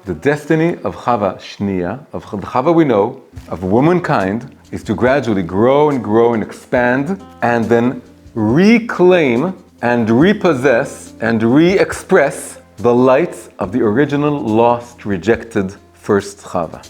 The destiny of Chava Shniya, of the Chava we know, of womankind, is to gradually grow and expand, and then reclaim and repossess and re-express the lights of the original lost, rejected first Chava.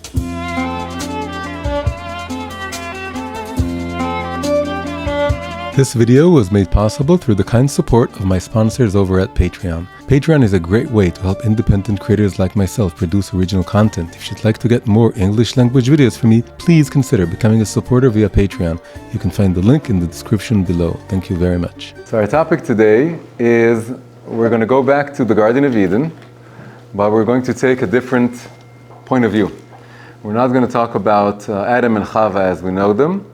This video was made possible through the kind support of my sponsors over at Patreon. Patreon is a great way to help independent creators like myself produce original content. If you'd like to get more English language videos from me, please consider becoming a supporter via Patreon. You can find the link in the description below. Thank you very much. So our topic today is, we're going to go back to the Garden of Eden, but we're going to take a different point of view. We're not going to talk about Adam and Chava as we know them,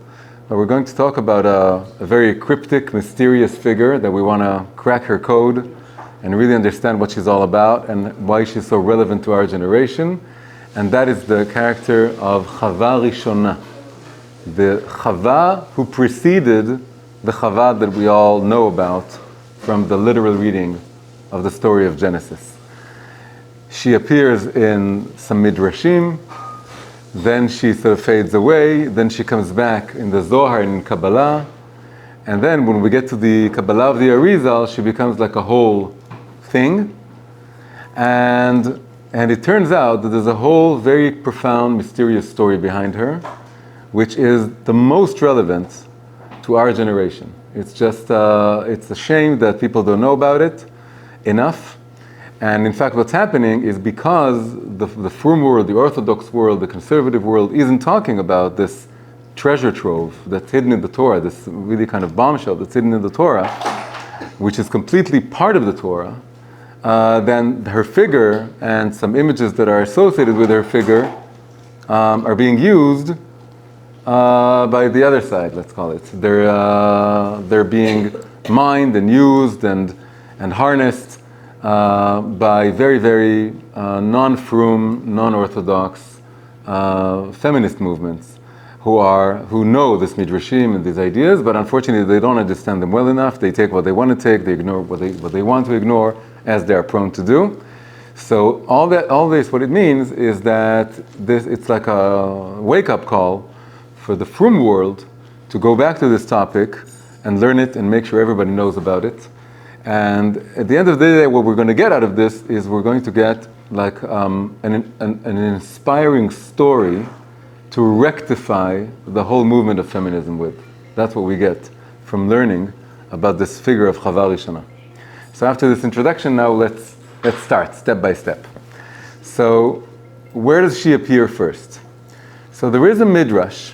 but we're going to talk about a very cryptic, mysterious figure that we want to crack her code and really understand what she's all about and why she's so relevant to our generation. And that is the character of Chava Rishona, the Chava who preceded the Chava that we all know about from the literal reading of the story of Genesis. She appears in some midrashim, then she sort of fades away, then she comes back in the Zohar and in Kabbalah, and then when we get to the Kabbalah of the Arizal, she becomes like a whole thing, and it turns out that there's a whole very profound, mysterious story behind her, which is the most relevant to our generation. It's just, it's a shame that people don't know about it enough. And in fact, what's happening is because the frum world, the Orthodox world, the conservative world isn't talking about this treasure trove that's hidden in the Torah, this really kind of bombshell that's hidden in the Torah, which is completely part of the Torah, then her figure and some images that are associated with her figure are being used by the other side, let's call it. They're being mined and used and harnessed by very, very non-frum, non-orthodox feminist movements who know this midrashim and these ideas, but unfortunately they don't understand them well enough. They take what they want to take, they ignore what they want to ignore, as they are prone to do. So all this, what it means is that it's like a wake-up call for the frum world to go back to this topic and learn it and make sure everybody knows about it. And at the end of the day, what we're going to get out of this is we're going to get like an inspiring story to rectify the whole movement of feminism with. That's what we get from learning about this figure of Chava Rishona. So after this introduction, now let's start step by step. So where does she appear first? So there is a midrash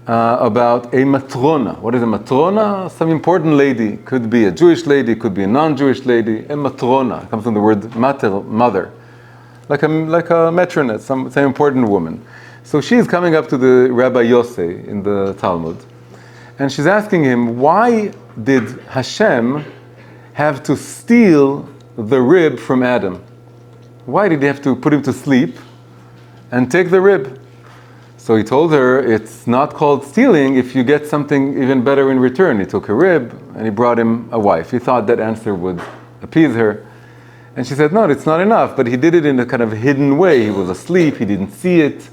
about a matrona. What is a matrona? Some important lady. Could be a Jewish lady, could be a non-Jewish lady. A matrona. It comes from the word mater, mother. Like a matroness, some important woman. So she is coming up to the Rabbi Yosei in the Talmud, and she's asking him, why did Hashem have to steal the rib from Adam? Why did he have to put him to sleep and take the rib? So he told her, it's not called stealing if you get something even better in return. He took a rib and he brought him a wife. He thought that answer would appease her. And she said, no, it's not enough. But he did it in a kind of hidden way. He was asleep, he didn't see it.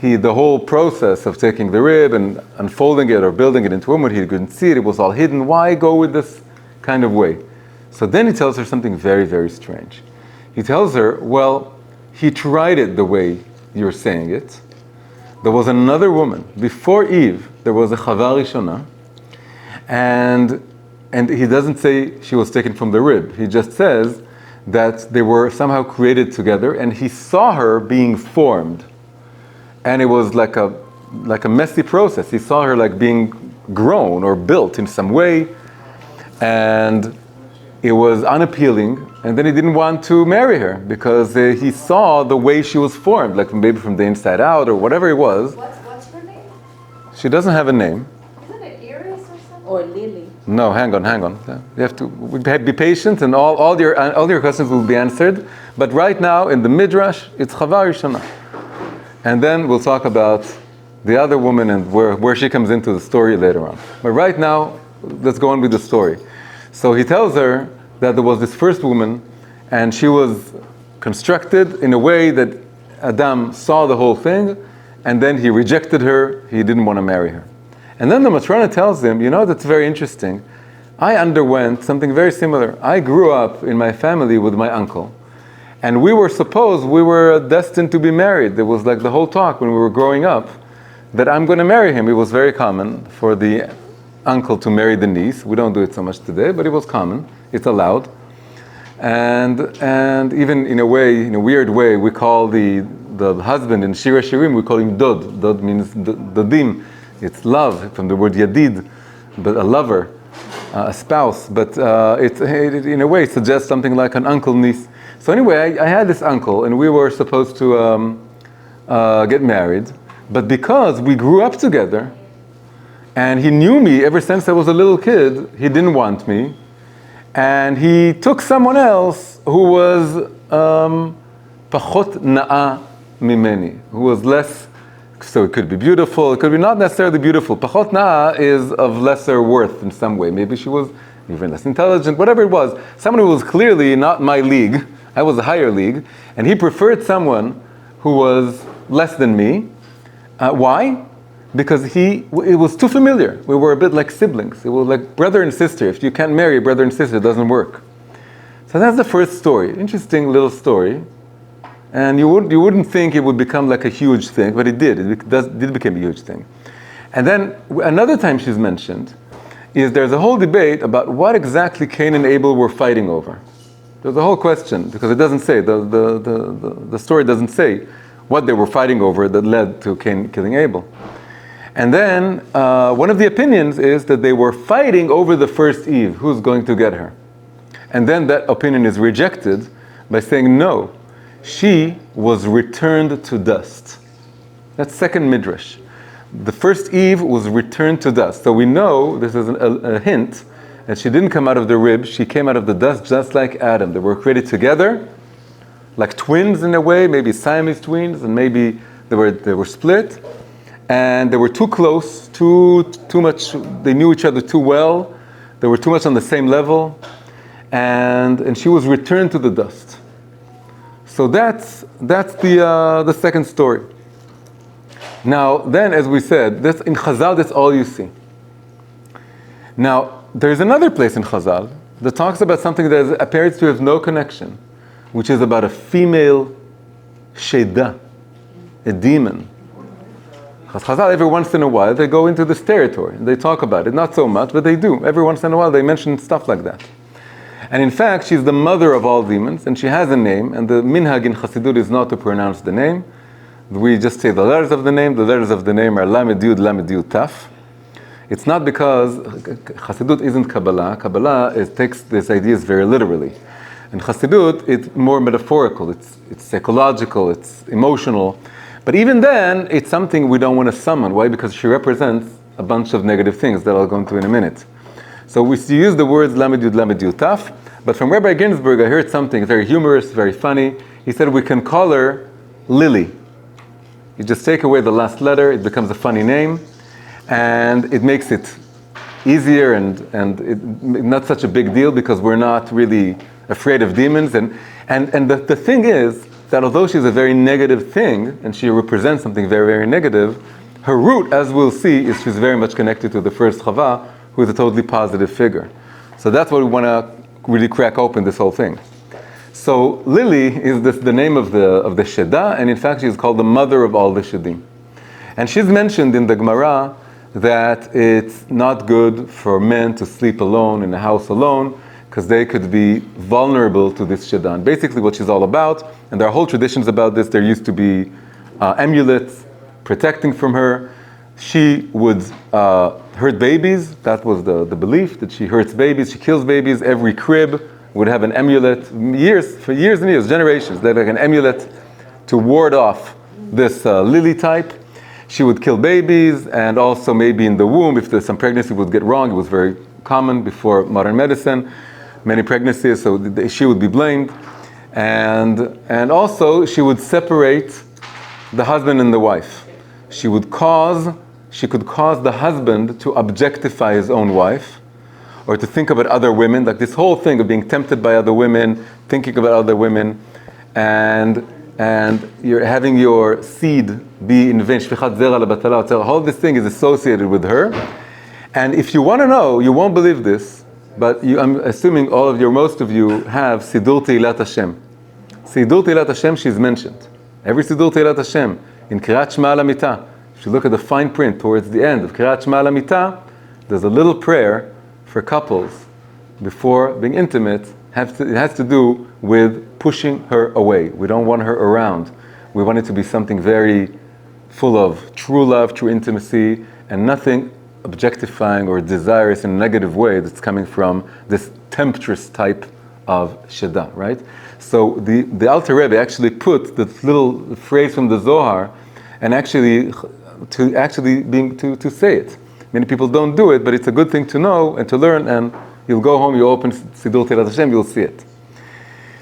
The whole process of taking the rib and unfolding it or building it into a woman, he couldn't see it. It was all hidden. Why go with this kind of way? So then he tells her something very, very strange. He tells her, well, he tried it the way you're saying it. There was another woman. Before Eve, there was a Chava Rishona. And he doesn't say she was taken from the rib. He just says that they were somehow created together, and he saw her being formed. And it was like a messy process. He saw her like being grown or built in some way. And it was unappealing. And then he didn't want to marry her because he saw the way she was formed, like maybe from the inside out or whatever it was. What's her name? She doesn't have a name. Isn't it Iris or something? Or Lily? No, hang on. You have to be patient, and all your questions will be answered. But right now in the Midrash, it's Chava Rishona. And then we'll talk about the other woman and where she comes into the story later on. But right now, let's go on with the story. So he tells her that there was this first woman, and she was constructed in a way that Adam saw the whole thing, and then he rejected her, he didn't want to marry her. And then the Matrona tells him, you know, that's very interesting. I underwent something very similar. I grew up in my family with my uncle. And we were destined to be married. There was like the whole talk when we were growing up that I'm going to marry him. It was very common for the uncle to marry the niece. We don't do it so much today, but it was common. It's allowed. And even in a way, in a weird way, we call the husband in Shir Shirim, we call him Dod. Dod means Dodim. It's love, from the word Yadid, but a lover, a spouse. But it in a way suggests something like an uncle-niece. So anyway, I had this uncle, and we were supposed to get married. But because we grew up together, and he knew me ever since I was a little kid, he didn't want me. And he took someone else who was pachot na'a mimeni, who was less, so it could be beautiful, it could be not necessarily beautiful. Pachot na'a is of lesser worth in some way. Maybe she was even less intelligent, whatever it was. Someone who was clearly not my league. I was a higher league. And he preferred someone who was less than me. Why? Because it was too familiar. We were a bit like siblings. It was like brother and sister. If you can't marry a brother and sister, it doesn't work. So that's the first story. Interesting little story. And you wouldn't think it would become like a huge thing, but it did. It did become a huge thing. And then another time she's mentioned is there's a whole debate about what exactly Cain and Abel were fighting over. There's a whole question, because it doesn't say, the story doesn't say what they were fighting over that led to Cain killing Abel. And then one of the opinions is that they were fighting over the first Eve, who's going to get her. And then that opinion is rejected by saying, no, she was returned to dust. That's second midrash. The first Eve was returned to dust. So we know, this is a hint, that she didn't come out of the rib, she came out of the dust just like Adam. They were created together, like twins in a way, maybe Siamese twins, and maybe they were split. And they were too close, too much, they knew each other too well, they were too much on the same level, and she was returned to the dust. So that's the second story. Now, then, as we said, in Chazal, that's all you see. Now, there's another place in Chazal that talks about something that appears to have no connection, which is about a female sheda, a demon. Chazal, every once in a while, they go into this territory. They talk about it, not so much, but they do. Every once in a while, they mention stuff like that. And in fact, she's the mother of all demons, and she has a name, and the minhag in Chassidut is not to pronounce the name. We just say the letters of the name. The letters of the name are Lamed Yud Taf. It's not because Chassidut isn't Kabbalah. Kabbalah takes these ideas very literally. And Chassidut, it's more metaphorical. It's psychological. It's emotional. But even then, it's something we don't want to summon. Why? Because she represents a bunch of negative things that I'll go into in a minute. So we use the words Lamed Yud Taf. But from Rabbi Ginsburg, I heard something very humorous, very funny. He said we can call her Lily. You just take away the last letter, it becomes a funny name. And it makes it easier and not such a big deal because we're not really afraid of demons. And the thing is that although she's a very negative thing and she represents something very, very negative, her root, as we'll see, is she's very much connected to the first Chava, who is a totally positive figure. So that's what we want to really crack open this whole thing. So Lily is the name of the Sheda, and in fact she's called the mother of all the Shedim. And she's mentioned in the Gemara that it's not good for men to sleep alone in a house alone because they could be vulnerable to this Shedan. Basically what she's all about, and there are whole traditions about this. There used to be amulets protecting from her. She would hurt babies. That was the belief, that she hurts babies, she kills babies. Every crib would have an amulet, for years and years, generations. They had like an amulet to ward off this Lily type. She would kill babies, and also maybe in the womb, if some pregnancy would get wrong, it was very common before modern medicine, many pregnancies, so she would be blamed. And also, she would separate the husband and the wife. She could cause the husband to objectify his own wife, or to think about other women, like this whole thing of being tempted by other women, thinking about other women. and you're having your seed be in vain. Shfichat zera lebatala otzera. All this thing is associated with her. And if you want to know, you won't believe this, but I'm assuming most of you have Sidur Teilat Hashem. Sidur Teilat Hashem, she's mentioned. Every Sidur Teilat Hashem, in Kriyat Shema Lamita, if you look at the fine print towards the end of Kriyat Shema Lamita, there's a little prayer for couples before being intimate. It has to do with pushing her away. We don't want her around. We want it to be something very full of true love, true intimacy, and nothing objectifying or desirous in a negative way that's coming from this temptress type of Sheda, right? So the Alter Rebbe actually put this little phrase from the Zohar and to say it. Many people don't do it, but it's a good thing to know and to learn, and you'll go home, you open Sidur Teilat Hashem, you'll see it.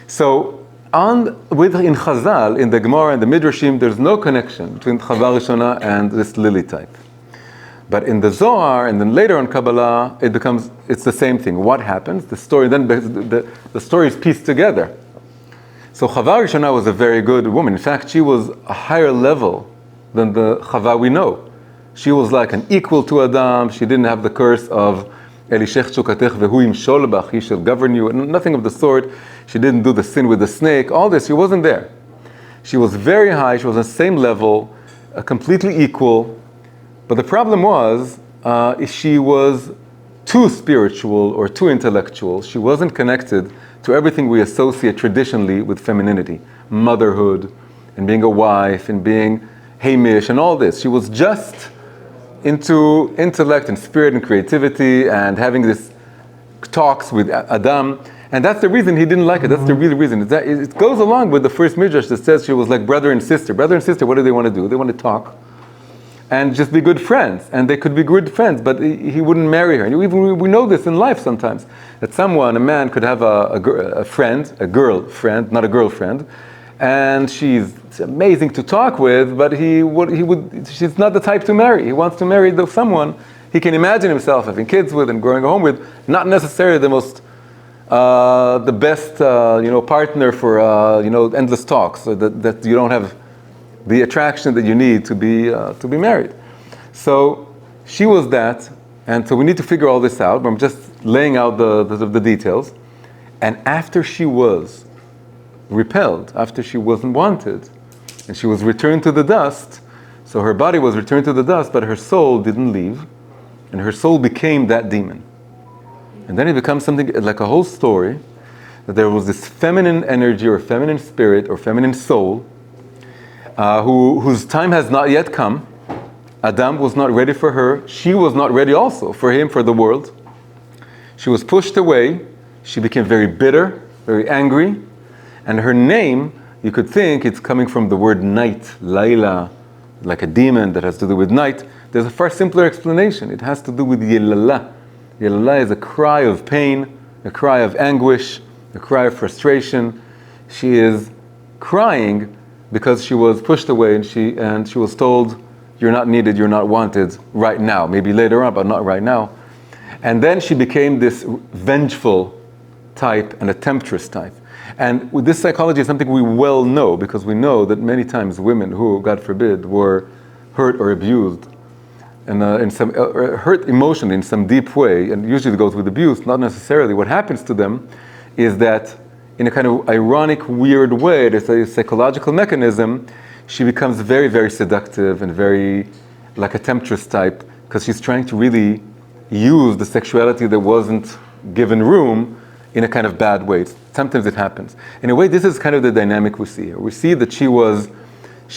So in Chazal, in the Gemara and the Midrashim, there's no connection between Chava Rishona and this Lily type. But in the Zohar, and then later on Kabbalah, it's the same thing. What happens? The story is pieced together. So Chava Rishona was a very good woman. In fact, she was a higher level than the Chava we know. She was like an equal to Adam. She didn't have the curse of Elishech Chukatech vehu imshol bach, he shall govern you. Nothing of the sort. She didn't do the sin with the snake. All this, she wasn't there. She was very high. She was on the same level, completely equal. But the problem was, she was too spiritual or too intellectual. She wasn't connected to everything we associate traditionally with femininity, motherhood, and being a wife, and being Hamish, and all this. She was just into intellect and spirit and creativity and having this talks with Adam. And that's the reason he didn't like it. That's the real reason. It goes along with the first midrash that says she was like brother and sister. Brother and sister, what do they want to do? They want to talk and just be good friends. And they could be good friends, but he wouldn't marry her. And we know this in life sometimes, that a man could have a girlfriend, not a girlfriend, and she's amazing to talk with, but she's not the type to marry. He wants to marry someone he can imagine himself having kids with and growing home with, not necessarily the best partner for endless talks, so that you don't have the attraction that you need to be married. So she was that, and so we need to figure all this out. But I'm just laying out the details. And after she was repelled, after she wasn't wanted, and she was returned to the dust, so her body was returned to the dust, but her soul didn't leave, and her soul became that demon. And then it becomes something like a whole story, that there was this feminine energy or feminine spirit or feminine soul whose time has not yet come. Adam was not ready for her. She was not ready also for him, for the world. She was pushed away. She became very bitter, very angry. And her name, you could think it's coming from the word night, Laila, like a demon that has to do with night. There's a far simpler explanation. It has to do with Yelala. Yelala is a cry of pain, a cry of anguish, a cry of frustration. She is crying because she was pushed away and she was told, you're not needed, you're not wanted right now. Maybe later on, but not right now. And then she became this vengeful type and a temptress type. And with this psychology is something we well know, because we know that many times women who, God forbid, were hurt or abused, and hurt emotionally in some deep way, and usually it goes with abuse, not necessarily. What happens to them is that in a kind of ironic, weird way, there's a psychological mechanism, she becomes very, very seductive and very like a temptress type, because she's trying to really use the sexuality that wasn't given room in a kind of bad way. Sometimes it happens. In a way, this is kind of the dynamic we see here. We see that she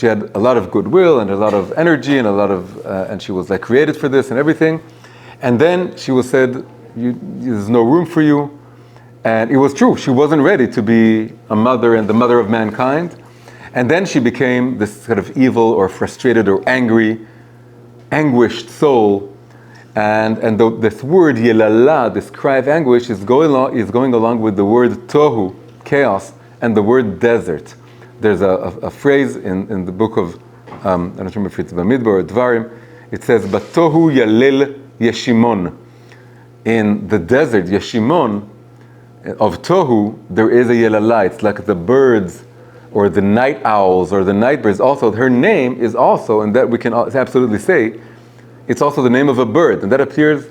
had a lot of goodwill and a lot of energy and and she was like created for this and everything. And then she was said, there's no room for you. And it was true. She wasn't ready to be a mother and the mother of mankind. And then she became this kind of evil or frustrated or angry, anguished soul. And this word yelala, this cry of anguish, is going along with the word tohu, chaos, and the word desert. There's a phrase in the book of, I don't remember if it's Bamidbar or Dvarim, it says, Batohu yalel yeshimon. In the desert, yeshimon, of tohu, there is a yelala. It's like the birds or the night owls, or the night birds. Also, her name is also, and that we can absolutely say, it's also the name of a bird, and that appears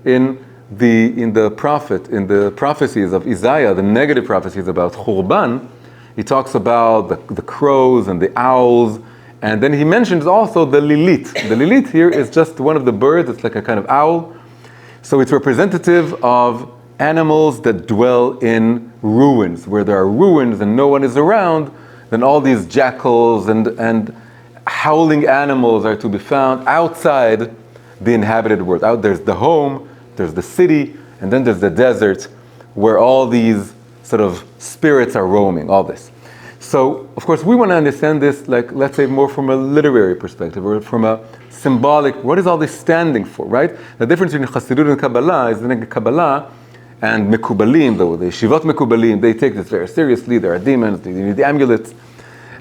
in the prophecies of Isaiah, the negative prophecies about Churban. He talks about the crows and the owls, and then he mentions also the Lilith. The Lilith here is just one of the birds. It's like a kind of owl. So it's representative of animals that dwell in ruins. Where there are ruins and no one is around, then all these jackals and howling animals are to be found outside the inhabited world. Out there's the home, there's the city, and then there's the desert where all these sort of spirits are roaming, all this. So, of course, we want to understand this, like, let's say, more from a literary perspective, or from a symbolic, what is all this standing for, right? The difference between Chassidut and Kabbalah is that Kabbalah and Mekubalim, the Yeshivot Mekubalim, they take this very seriously. There are demons, they need the amulets.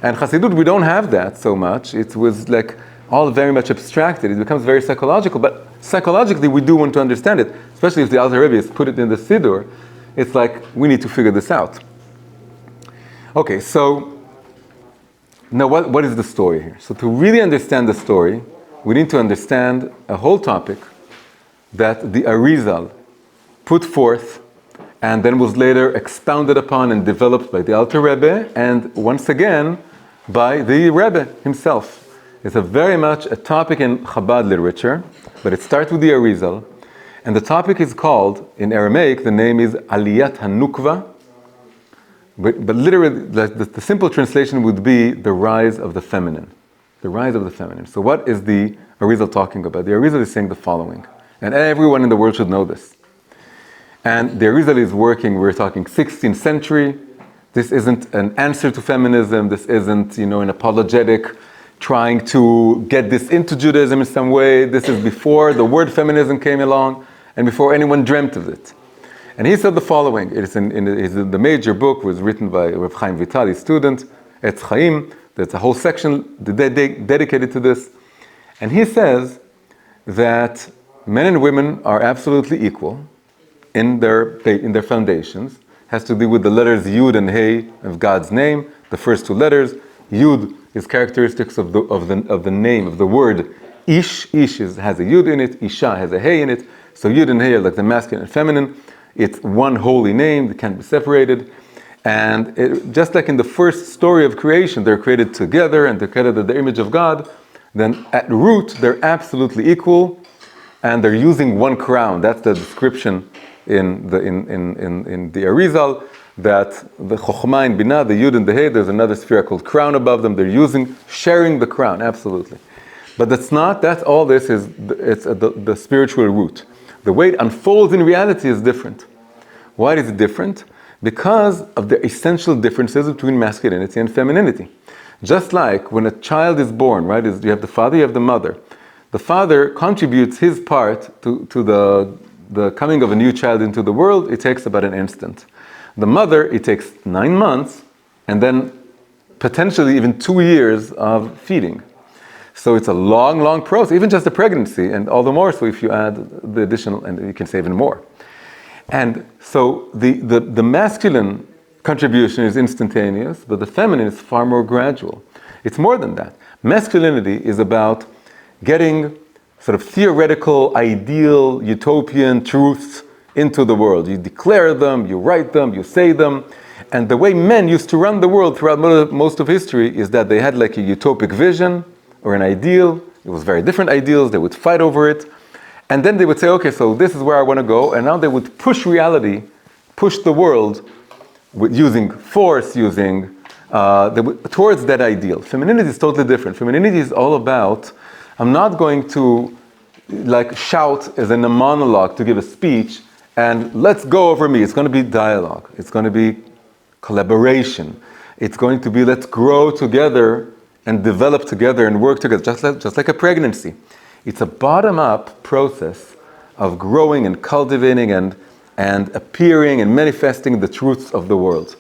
And Chassidut, we don't have that so much. It was like all very much abstracted. It becomes very psychological, but psychologically we do want to understand it, especially if the Alter Rebbe has put it in the Siddur. It's like, we need to figure this out. Okay, so now what is the story here? So to really understand the story, we need to understand a whole topic that the Arizal put forth and then was later expounded upon and developed by the Alter Rebbe, and once again by the Rebbe himself. It's very much a topic in Chabad literature, but it starts with the Arizal, and the topic is called, in Aramaic, the name is Aliyat HaNukva, but literally, the simple translation would be the rise of the feminine. The rise of the feminine. So what is the Arizal talking about? The Arizal is saying the following, and everyone in the world should know this. And the Arizal is working, we're talking 16th century. This isn't an answer to feminism. This isn't, an apologetic trying to get this into Judaism in some way. This is before the word feminism came along and before anyone dreamt of it. And he said the following. It's in the major book, was written by Rav Chaim Vital, his student, Etz Chaim. There's a whole section dedicated to this. And he says that men and women are absolutely equal in their foundations. Has to do with the letters Yud and Hey of God's name. The first two letters. Yud is characteristics of the name, of the word Ish. Ish has a Yud in it. Isha has a Hey in it. So Yud and Hey are like the masculine and feminine. It's one holy name that can't be separated. And just like in the first story of creation, they're created together and they're created in the image of God, then at root, they're absolutely equal and they're using one crown. That's the description in the Arizal, that the Chokhmah and Binah, the Yud and the Hey, there's another spherical crown above them. They're sharing the crown, absolutely. But that's all this is, it's the spiritual root. The way it unfolds in reality is different. Why is it different? Because of the essential differences between masculinity and femininity. Just like when a child is born, right? You have the father, you have the mother. The father contributes his part to the coming of a new child into the world. It takes about an instant. The mother, it takes 9 months, and then potentially even 2 years of feeding. So it's a long, long process, even just the pregnancy, and all the more so if you add the additional, and you can say even more. And so the masculine contribution is instantaneous, but the feminine is far more gradual. It's more than that. Masculinity is about getting sort of theoretical, ideal, utopian truths into the world. You declare them, you write them, you say them. And the way men used to run the world throughout most of history is that they had like a utopic vision or an ideal. It was very different ideals. They would fight over it. And then they would say, okay, so this is where I want to go. And now they would push reality, push the world using force, towards that ideal. Femininity is totally different. Femininity is all about, I'm not going to like shout as in a monologue to give a speech and let's go over me. It's going to be dialogue. It's going to be collaboration. It's going to be let's grow together and develop together and work together, just like a pregnancy. It's a bottom-up process of growing and cultivating and appearing and manifesting the truths of the world.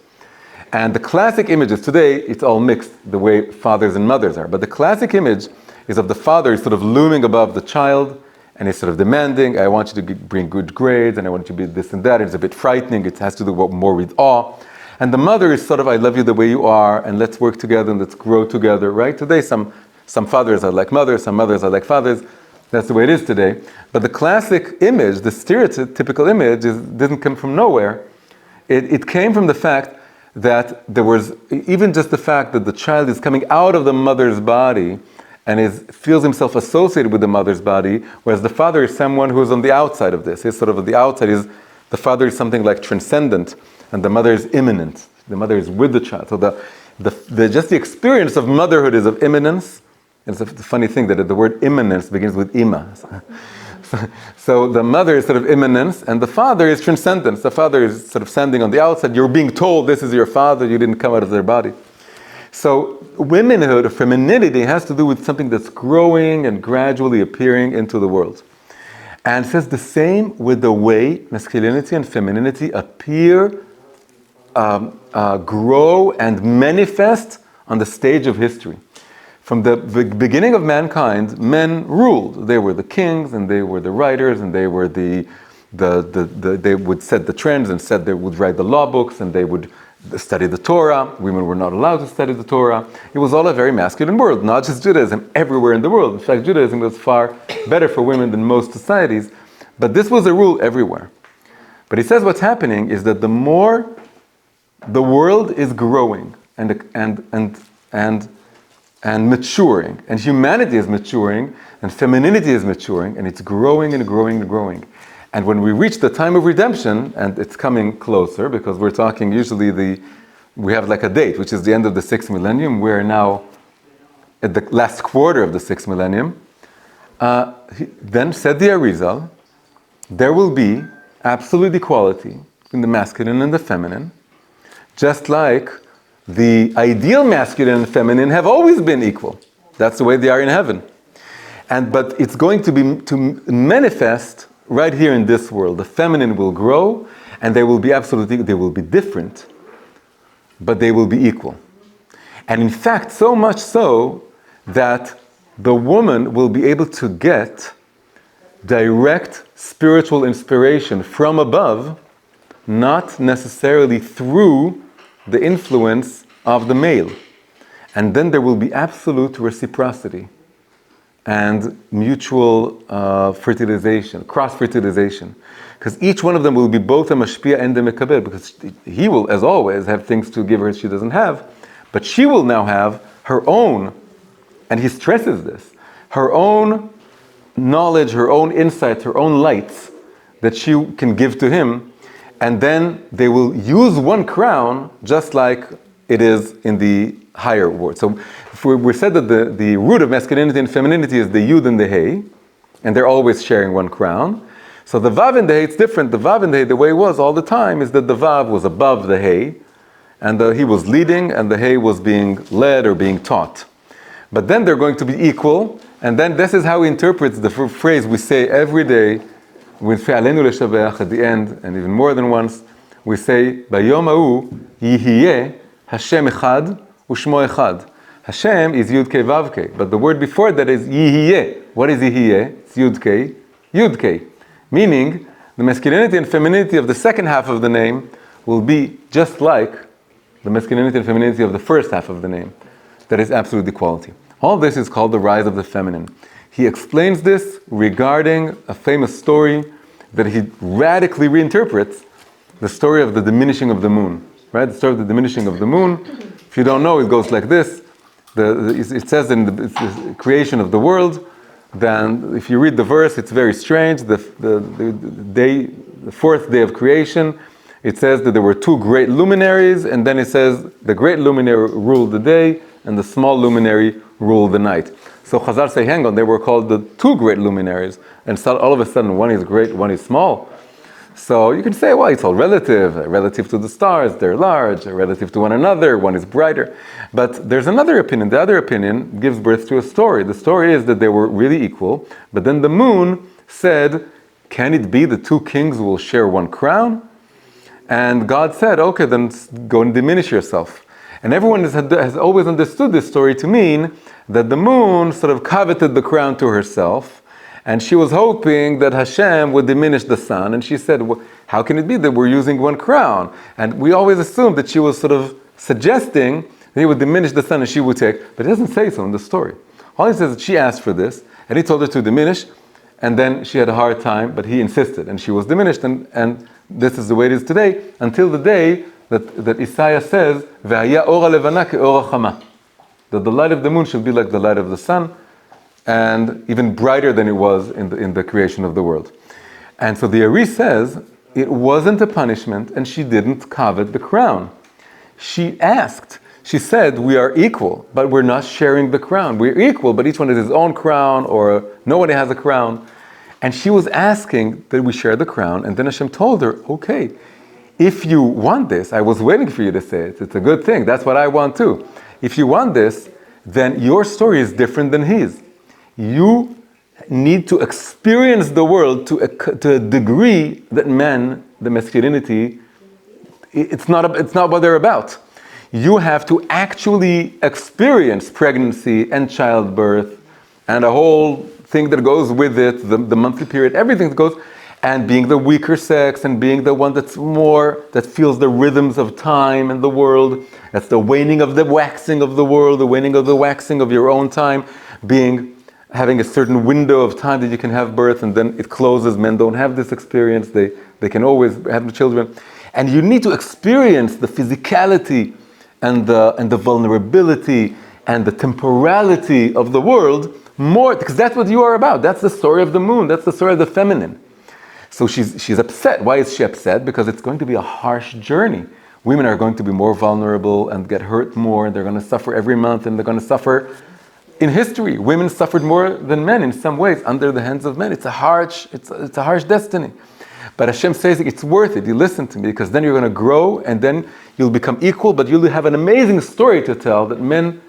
And the classic images today, it's all mixed the way fathers and mothers are. But the classic image is of the father sort of looming above the child, and he's sort of demanding, I want you to bring good grades, and I want you to be this and that. It's a bit frightening. It has to do more with awe. And the mother is sort of, I love you the way you are, and let's work together and let's grow together, right? Today, some fathers are like mothers, some mothers are like fathers. That's the way it is today. But the classic image, the stereotypical image, didn't come from nowhere. It came from the fact that there was, even just the fact that the child is coming out of the mother's body and feels himself associated with the mother's body, whereas the father is someone who is on the outside of this. He's sort of on the outside. The father is something like transcendent, and the mother is immanent. The mother is with the child. So just the experience of motherhood is of immanence. It's a funny thing that the word immanence begins with ima. So the mother is sort of immanence, and the father is transcendence. The father is sort of standing on the outside. You're being told this is your father. You didn't come out of their body. So womanhood, or femininity, has to do with something that's growing and gradually appearing into the world. And it says the same with the way masculinity and femininity appear, grow, and manifest on the stage of history. From the beginning of mankind, men ruled. They were the kings, and they were the writers, and they were they would set the trends, and they would write the law books, and they would study the Torah. Women were not allowed to study the Torah. It was all a very masculine world, not just Judaism, everywhere in the world. In fact, Judaism was far better for women than most societies, but this was a rule everywhere. But he says what's happening is that the more the world is growing and maturing, and humanity is maturing, and femininity is maturing, and it's growing and growing and growing. And when we reach the time of redemption, and it's coming closer, because we're talking usually we have like a date, which is the end of the 6th millennium. We're now at the last quarter of the 6th millennium. Then said the Arizal, there will be absolute equality in the masculine and the feminine, just like the ideal masculine and feminine have always been equal. That's the way they are in heaven. But it's going to manifest right here in this world. The feminine will grow, and they will be different, but they will be equal. And in fact, so much so that the woman will be able to get direct spiritual inspiration from above, not necessarily through the influence of the male. And then there will be absolute reciprocity and mutual fertilization, cross-fertilization. Because each one of them will be both a mashpia and a mekabel, because he will, as always, have things to give her she doesn't have, but she will now have her own, and he stresses this, her own knowledge, her own insights, her own lights that she can give to him, and then they will use one crown just like it is in the higher world. So we said that the root of masculinity and femininity is the Yud and the Hey, and they're always sharing one crown. So the Vav and the Hey, it's different. The Vav and the Hey, the way it was all the time, is that the Vav was above the Hey, and he was leading, and the Hey was being led or being taught. But then they're going to be equal, and then this is how he interprets the phrase we say every day, with Fe'alenu Leshabeach at the end, and even more than once, we say, Bayom ha'u yihiyeh Hashem echad u'shmo echad. Hashem is Yud Kei Vav Kei, but the word before that is yihiyeh. What is yihiyeh? It's Yud Kei, Yud Kei. Meaning, the masculinity and femininity of the second half of the name will be just like the masculinity and femininity of the first half of the name. That is absolute equality. All this is called the rise of the feminine. He explains this regarding a famous story that he radically reinterprets, the story of the diminishing of the moon. Right? The story of the diminishing of the moon. If you don't know, it goes like this. It says in the creation of the world, then if you read the verse, it's very strange. The fourth day of creation, it says that there were two great luminaries, and then it says the great luminary ruled the day, and the small luminary ruled the night. So Chazal say, hang on, they were called the two great luminaries, and so all of a sudden one is great, one is small. So you can say, well, it's all relative to the stars, they're large, relative to one another, one is brighter. But there's another opinion. The other opinion gives birth to a story. The story is that they were really equal, but then the moon said, can it be the two kings will share one crown? And God said, okay, then go and diminish yourself. And everyone has always understood this story to mean that the moon sort of coveted the crown to herself, and she was hoping that Hashem would diminish the sun. And she said, How can it be that we're using one crown? And we always assume that she was sort of suggesting that he would diminish the son and she would take, but it doesn't say so in the story. All he says is that she asked for this, and he told her to diminish, and then she had a hard time, but he insisted, and she was diminished, and this is the way it is today, until the day that Isaiah says, "Ve'haya ora levana ke'ora chama," that the light of the moon should be like the light of the sun, and even brighter than it was in the creation of the world. And so the Ari says, it wasn't a punishment, and she didn't covet the crown. She asked, she said, we are equal, but we're not sharing the crown. We're equal, but each one has his own crown, or nobody has a crown. And she was asking that we share the crown, and then Hashem told her, okay, if you want this, I was waiting for you to say it, it's a good thing, that's what I want too. If you want this, then your story is different than his. You need to experience the world to a degree that men, the masculinity, it's not what they're about. You have to actually experience pregnancy and childbirth and a whole thing that goes with it, the monthly period, everything that goes, and being the weaker sex and being the one that feels the rhythms of time and the world. That's the waning of the waxing of the world, the waning of the waxing of your own time, having a certain window of time that you can have birth, and then it closes. Men don't have this experience. They can always have children. And you need to experience the physicality and the vulnerability and the temporality of the world more, because that's what you are about. That's the story of the moon. That's the story of the feminine. So she's upset. Why is she upset? Because it's going to be a harsh journey. Women are going to be more vulnerable and get hurt more, and they're going to suffer every month, and they're going to suffer. In history, women suffered more than men in some ways under the hands of men. It's a harsh destiny. But Hashem says it's worth it. You listen to me, because then you're going to grow, and then you'll become equal, but you'll have an amazing story to tell that men,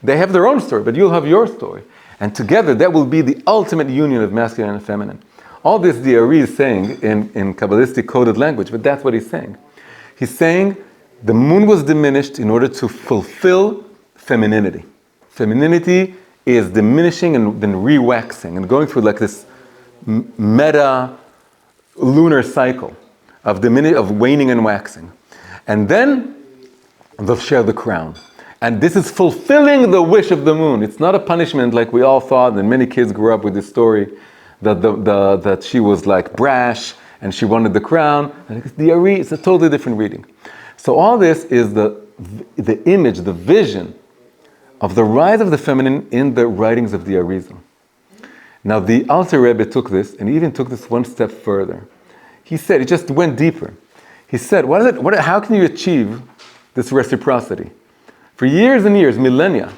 they have their own story, but you'll have your story. And together, that will be the ultimate union of masculine and feminine. All this the Ari is saying in Kabbalistic coded language, but that's what he's saying. He's saying the moon was diminished in order to fulfill femininity. Femininity is diminishing and then re-waxing and going through like this meta lunar cycle of waning and waxing. And then they'll share the crown. And this is fulfilling the wish of the moon. It's not a punishment like we all thought, and many kids grew up with this story that she was like brash and she wanted the crown. And the Ari is a totally different reading. So all this is the image, the vision of the rise of the feminine in the writings of the Arizal. Now the Alter Rebbe took this, and he even took this one step further. He said, he just went deeper. He said, how can you achieve this reciprocity? For years and years, millennia,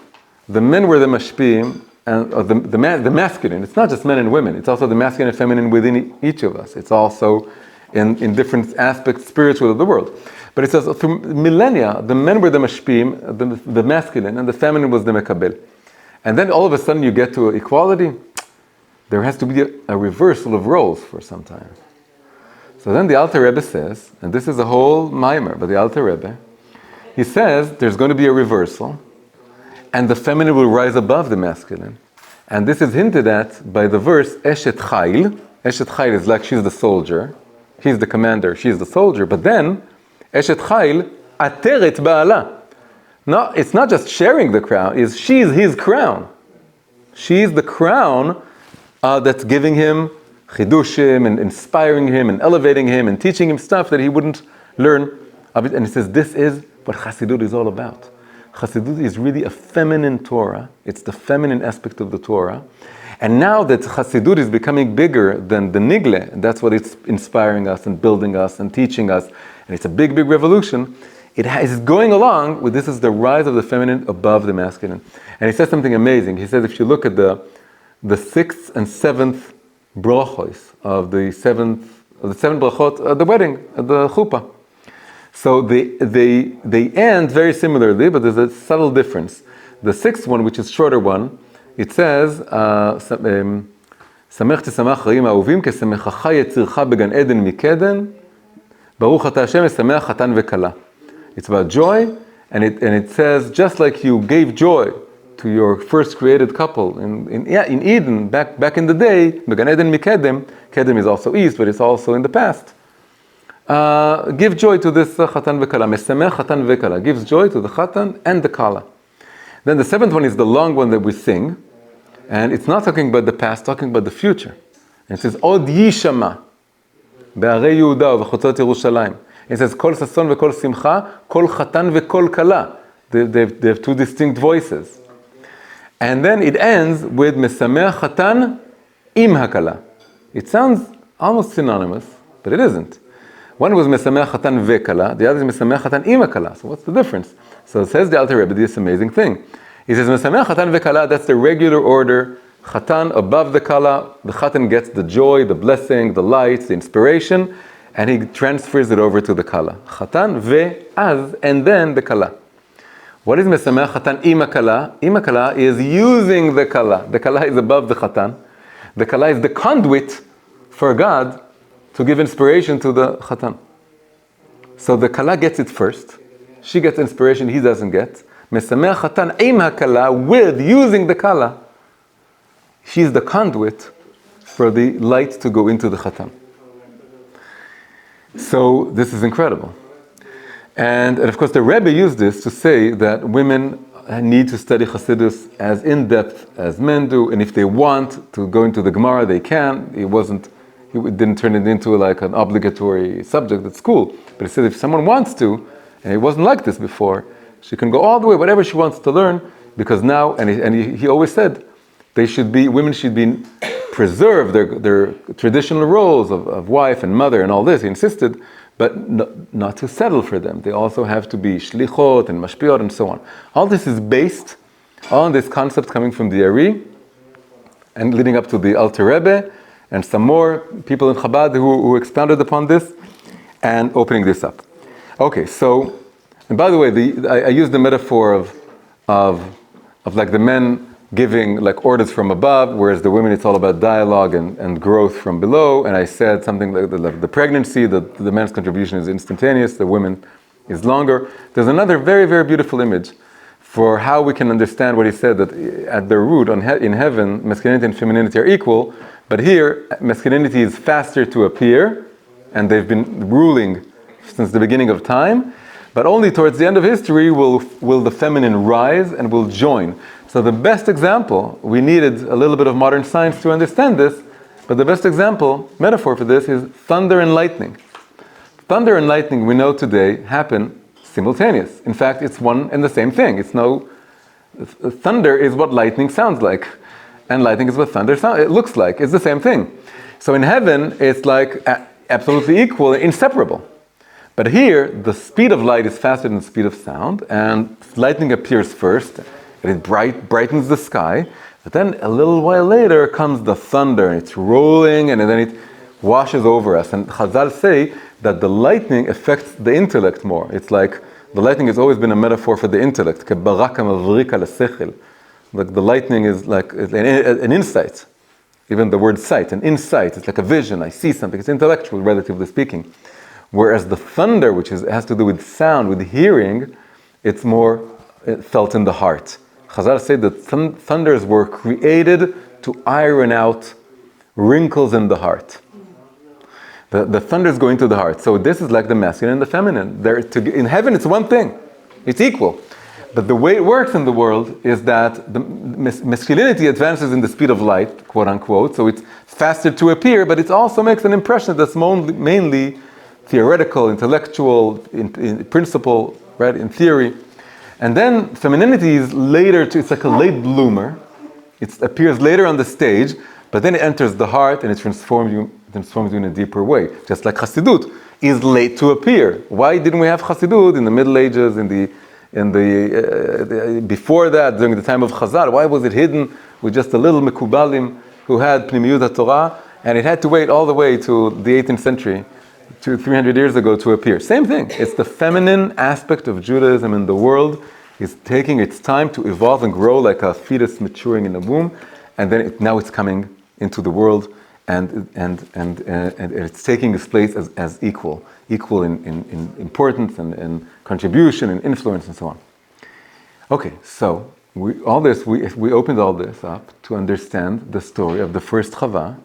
the men were the mashpim, and the masculine. It's not just men and women, it's also the masculine and feminine within each of us. It's also in different aspects spiritual of the world. But it says, for millennia, the men were the mashpim, the masculine, and the feminine was the mekabel. And then all of a sudden you get to equality. There has to be a reversal of roles for some time. So then the Alter Rebbe says, and this is a whole mimer, but the Alter Rebbe, he says there's going to be a reversal, and the feminine will rise above the masculine. And this is hinted at by the verse, Eshet Chayil. Eshet Chayil is like she's the soldier. He's the commander, she's the soldier. But then, Eshet Chayil, Ateret Ba'ala. No, it's not just sharing the crown, she's his crown. She's the crown that's giving him chidushim and inspiring him and elevating him and teaching him stuff that he wouldn't learn. And he says, this is what Chassidut is all about. Chassidut is really a feminine Torah. It's the feminine aspect of the Torah. And now that Chassidut is becoming bigger than the Nigle, and that's what it's inspiring us and building us and teaching us, and it's a big, big revolution, it is going along with this is the rise of the feminine above the masculine. And he says something amazing. He says if you look at the 6th and 7th brachos of the seven brachot at the wedding, at the chuppah. So they end very similarly, but there's a subtle difference. The 6th one, which is shorter one, it says, "Samech tesamach chayim ha'ovim kesemechacha yetzircha began Eden mikeden, baruch ata Hashem esameach chatan vekala." It's about joy, and it says just like you gave joy to your first created couple in Eden back in the day, began Eden mikedem. Kedem is also east, but it's also in the past. give joy to this chatan v'kala. Mesameh chatan v'kala. Gives joy to the chatan and the kala. Then the seventh one is the long one that we sing. And it's not talking about the past, talking about the future. And it says, Od yishama, be'arei Yehuda u'v'chotzot Yerushalayim. It says, Kol sason v'kol simcha, kol chatan v'kol kala. They have two distinct voices. And then it ends with Mesameh chatan im hakala. It sounds almost synonymous, but it isn't. One was Mesameh chatan v'kala, the other is Mesameh chatan im hakala. So what's the difference? So it says the Alter Rebbe this amazing thing. He says, Mesameh chatan v'kala, that's the regular order. Chatan above the kala, the chatan gets the joy, the blessing, the light, the inspiration, and he transfers it over to the kala. Chatan ve'az, and then the kala. What is Mesameh chatan im hakala? Im hakala is using the kala. The kala is above the chatan. The kala is the conduit for God to give inspiration to the chatan. So the kala gets it first. She gets inspiration he doesn't get. Mesameh chatan im hakala, with using the kala, she's the conduit for the light to go into the chatan. So this is incredible. And of course the Rebbe used this to say that women need to study Chassidus as in-depth as men do, and if they want to go into the Gemara, they can. He didn't turn it into like an obligatory subject at school. But he said if someone wants to, and it wasn't like this before, she can go all the way, whatever she wants to learn, because now, and he always said, women should be preserve their traditional roles of wife and mother and all this. He insisted, but not to settle for them. They also have to be shlichot and mashpiot and so on. All this is based on this concept coming from the Ari and leading up to the Alter Rebbe and some more people in Chabad who expounded upon this and opening this up. Okay, so, and by the way, I used the metaphor of like the men giving like orders from above, whereas the women, it's all about dialogue and growth from below. And I said something like the pregnancy, the man's contribution is instantaneous, the women is longer. There's another very, very beautiful image for how we can understand what he said, that at the root in heaven, masculinity and femininity are equal, but here, masculinity is faster to appear, and they've been ruling since the beginning of time, but only towards the end of history will the feminine rise and will join. So the best example, we needed a little bit of modern science to understand this, but the best example, metaphor for this, is thunder and lightning. Thunder and lightning, we know today, happen simultaneous. In fact, it's one and the same thing. Thunder is what lightning sounds like, and lightning is what thunder it looks like. It's the same thing. So in heaven, it's like absolutely equal, inseparable. But here, the speed of light is faster than the speed of sound, and lightning appears first, and it brightens the sky, but then a little while later comes the thunder, and it's rolling, and then it washes over us. And Chazal say that the lightning affects the intellect more. It's like, the lightning has always been a metaphor for the intellect. Like the lightning is like an insight. Even the word sight, an insight, it's like a vision, I see something, it's intellectual, relatively speaking. Whereas the thunder, which has to do with sound, with hearing, it's more felt in the heart. Chazal say that thunders were created to iron out wrinkles in the heart. The thunders go into the heart. So this is like the masculine and the feminine. In heaven, it's one thing. It's equal. But the way it works in the world is that the masculinity advances in the speed of light, quote unquote. So it's faster to appear, but it also makes an impression that's mainly theoretical, intellectual, in principle, right, in theory. And then femininity is later, it's like a late bloomer. It appears later on the stage, but then it enters the heart and it transforms you in a deeper way. Just like Chassidut is late to appear. Why didn't we have Chassidut in the Middle Ages, before that, during the time of Chazal? Why was it hidden with just a little mekubalim who had pnimiyut Torah, and it had to wait all the way to the 18th century, 300 years ago, to appear? Same thing. It's the feminine aspect of Judaism in the world is taking its time to evolve and grow like a fetus maturing in the womb, and then now it's coming into the world, and it's taking its place as equal in importance and contribution and influence and so on. Okay, so we opened all this up to understand the story of the first Chava.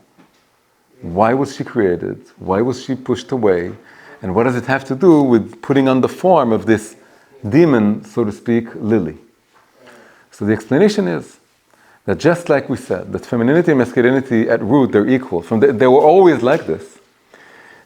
Why was she created? Why was she pushed away? And what does it have to do with putting on the form of this demon, so to speak, Lily? So the explanation is that just like we said, that femininity and masculinity at root, they're equal. They were always like this.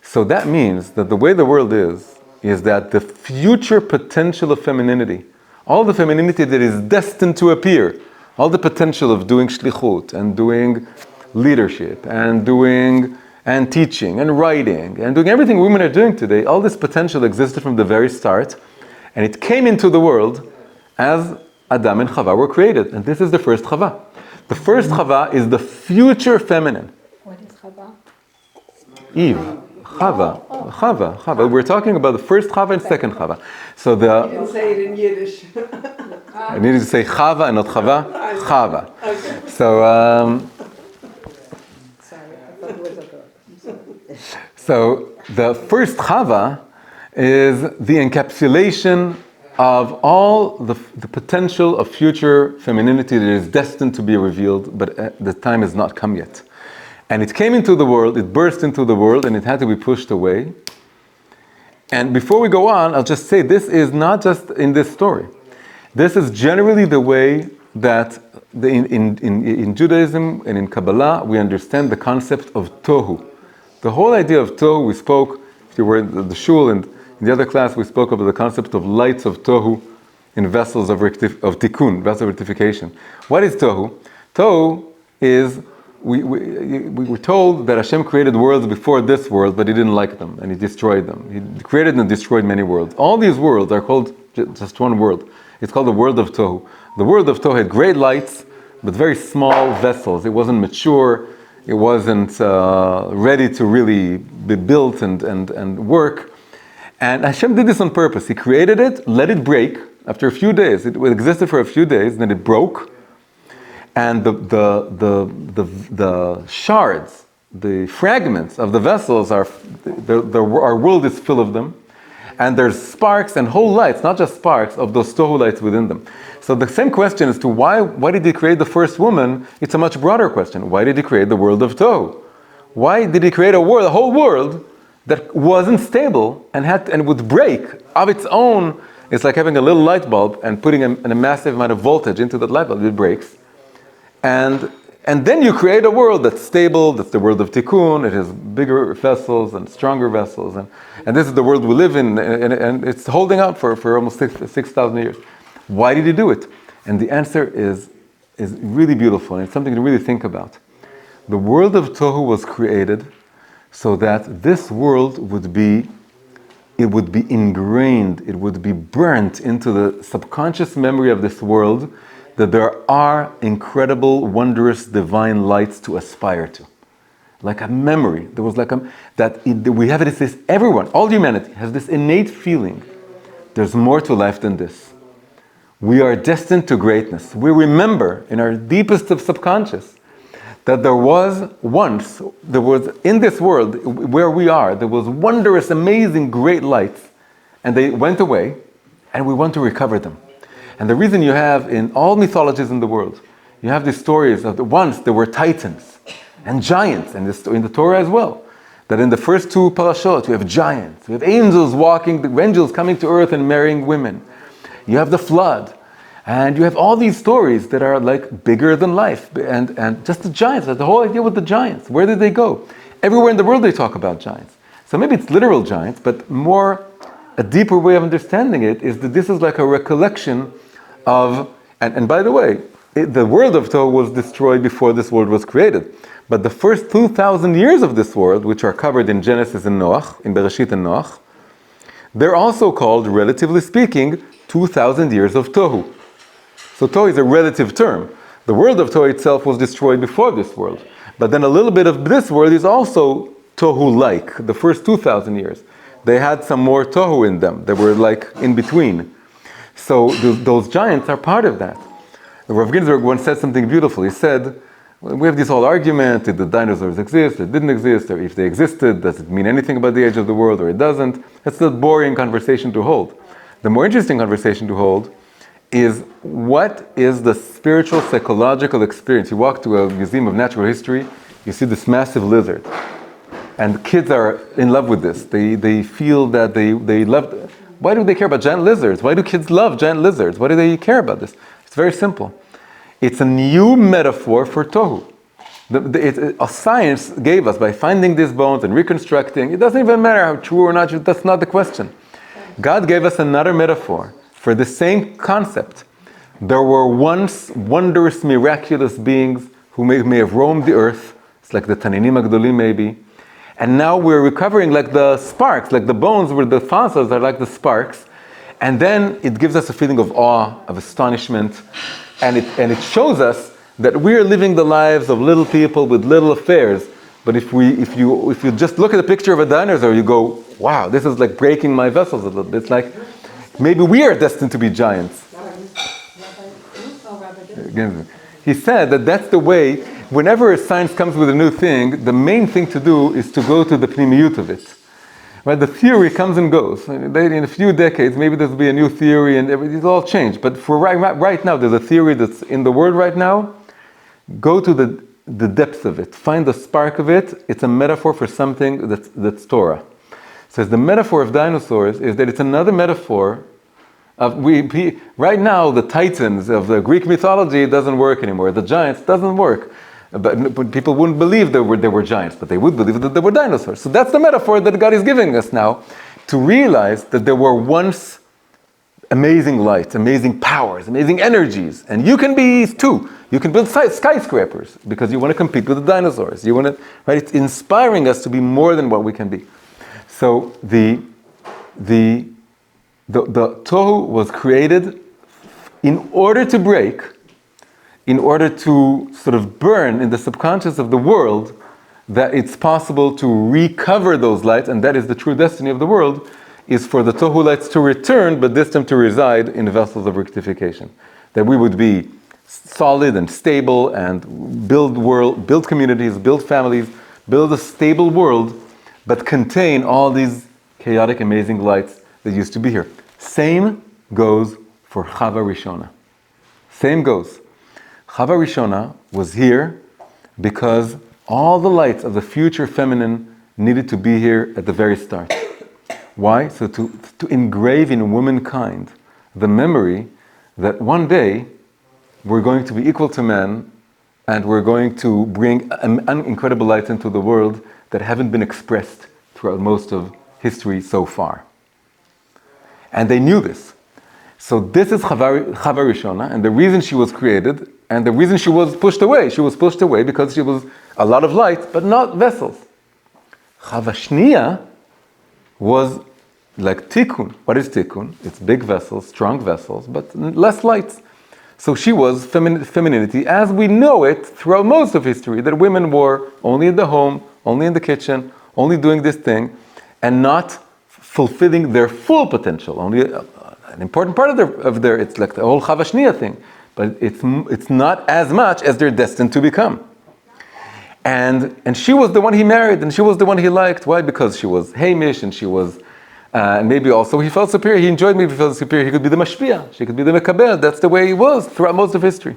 So that means that the way the world is that the future potential of femininity, all the femininity that is destined to appear, all the potential of doing shlichut and doing leadership and teaching and writing and doing everything women are doing today, all this potential existed from the very start, and it came into the world as Adam and Chava were created. And this is the first Chava. The first Chava is the future feminine. What is Chava? Eve. Chava. We're talking about the first Chava and second Chava. So You didn't say it in Yiddish. I needed to say Chava and not Chava. Chava. Okay. So, Sorry, I thought it was a girl. so the first Chava is the encapsulation of all the potential of future femininity that is destined to be revealed, but the time has not come yet. And it came into the world, it burst into the world, and it had to be pushed away. And before we go on, I'll just say this is not just in this story. This is generally the way that in Judaism and in Kabbalah, we understand the concept of tohu. The whole idea of tohu, we spoke, if you were in the shul, and in the other class, we spoke about the concept of lights of tohu in vessels of tikkun, vessels of rectification. What is tohu? Tohu is, we were told that Hashem created worlds before this world, but He didn't like them, and He destroyed them. He created and destroyed many worlds. All these worlds are called just one world. It's called the world of tohu. The world of tohu had great lights, but very small vessels. It wasn't mature. It wasn't ready to really be built and work. And Hashem did this on purpose. He created it, let it break. After a few days, it existed for a few days, then it broke. And the shards, the fragments of the vessels our world is full of them. And there's sparks and whole lights, not just sparks, of those tohu lights within them. So the same question as to why did He create the first woman, it's a much broader question. Why did He create the world of tohu? Why did He create a whole world that wasn't stable and would break of its own? It's like having a little light bulb and putting a massive amount of voltage into that light bulb. It breaks. And then you create a world that's stable, that's the world of tikkun. It has bigger vessels and stronger vessels. And this is the world we live in, and it's holding out for almost 6,000 years. Why did He do it? And the answer is really beautiful, and it's something to really think about. The world of tohu was created so that this world would be ingrained, it would be burnt into the subconscious memory of this world, that there are incredible, wondrous, divine lights to aspire to. Like a memory. There was we have it, this everyone, all humanity has this innate feeling. There's more to life than this. We are destined to greatness. We remember in our deepest of subconscious that there was in this world where we are, there was wondrous, amazing, great lights, and they went away, and we want to recover them. And the reason you have in all mythologies in the world, you have these stories of once there were titans and giants, and in the Torah as well, that in the first two parashot, you have giants, you have angels coming to earth and marrying women. You have the flood, and you have all these stories that are like bigger than life, and just the giants, the whole idea with the giants. Where did they go? Everywhere in the world they talk about giants. So maybe it's literal giants, but a deeper way of understanding it is that this is like a recollection of, and by the way, the world of tohu was destroyed before this world was created. But the first 2,000 years of this world, which are covered in Genesis and Noach, in Bereshit and Noach, they're also called, relatively speaking, 2,000 years of tohu. So tohu is a relative term. The world of tohu itself was destroyed before this world. But then a little bit of this world is also tohu-like, the first 2,000 years. They had some more tohu in them. They were like in between. So those giants are part of that. Rav Ginsburg once said something beautiful. He said, we have this whole argument, did the dinosaurs exist, or didn't exist, or if they existed, does it mean anything about the age of the world, or it doesn't? That's a boring conversation to hold. The more interesting conversation to hold is, what is the spiritual, psychological experience? You walk to a museum of natural history, you see this massive lizard. And kids are in love with this. They feel that they love. Why do they care about giant lizards? Why do kids love giant lizards? Why do they care about this? It's very simple. It's a new metaphor for tohu. A science gave us, by finding these bones and reconstructing, it doesn't even matter how true or not true, that's not the question. God gave us another metaphor for the same concept. There were once wondrous, miraculous beings who may have roamed the earth. It's like the Taninim Agdolim maybe. And now we're recovering like the sparks, like the bones where the fossils are like the sparks. And then it gives us a feeling of awe, of astonishment. And it shows us that we're living the lives of little people with little affairs. But if you just look at the picture of a dinosaur, you go, wow, this is like breaking my vessels a little bit. It's like, maybe we are destined to be giants. He said that that's the way, whenever science comes with a new thing, the main thing to do is to go to the pnimiyut of it. Right? The theory comes and goes. In a few decades, maybe there'll be a new theory and it'll all change. But for right now, there's a theory that's in the world right now. Go to the depths of it. Find the spark of it. It's a metaphor for something that's Torah. So the metaphor of dinosaurs is that it's another metaphor of right now the titans of the Greek mythology doesn't work anymore. The giants doesn't work. But people wouldn't believe there were giants, but they would believe that there were dinosaurs. So that's the metaphor that God is giving us now, to realize that there were once amazing lights, amazing powers, amazing energies, and you can be too. You can build skyscrapers because you want to compete with the dinosaurs. You want to, right? It's inspiring us to be more than what we can be. So the tohu was created in order to break, in order to sort of burn in the subconscious of the world that it's possible to recover those lights, and that is the true destiny of the world, is for the tohu lights to return, but this time to reside in vessels of rectification. That we would be solid and stable and build communities, build families, build a stable world, but contain all these chaotic, amazing lights that used to be here. Same goes for Chava Rishona. Same goes. Chava Rishona was here because all the lights of the future feminine needed to be here at the very start. Why? So to engrave in womankind the memory that one day we're going to be equal to men and we're going to bring incredible lights into the world that haven't been expressed throughout most of history so far. And they knew this. So this is Chava Rishona, and the reason she was created, and the reason she was pushed away because she was a lot of light, but not vessels. Chava Shniya was like tikkun. What is tikkun? It's big vessels, strong vessels, but less lights. So she was femininity as we know it throughout most of history, that women were only in the home, only in the kitchen, only doing this thing, and not fulfilling their full potential. Only an important part of their it's like the whole Chava Shniya thing, but it's not as much as they're destined to become. And she was the one he married, and she was the one he liked. Why? Because she was Hamish, and she was, and maybe also he felt superior. He enjoyed maybe felt superior. He could be the mashpia. She could be the mekabel. That's the way he was throughout most of history.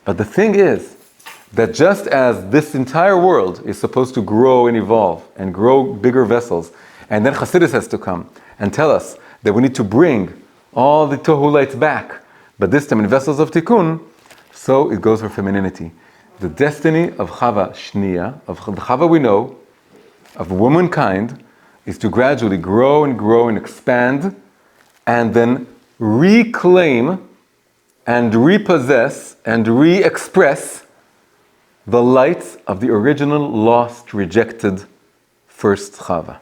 But the thing is that just as this entire world is supposed to grow and evolve and grow bigger vessels, and then Chassidus has to come and tell us that we need to bring all the tohu lights back, but this time in vessels of tikkun, so it goes for femininity. The destiny of Chava Shniya, of the Chava we know, of womankind, is to gradually grow and expand, and then reclaim and repossess and re-express the lights of the original lost, rejected first Chava.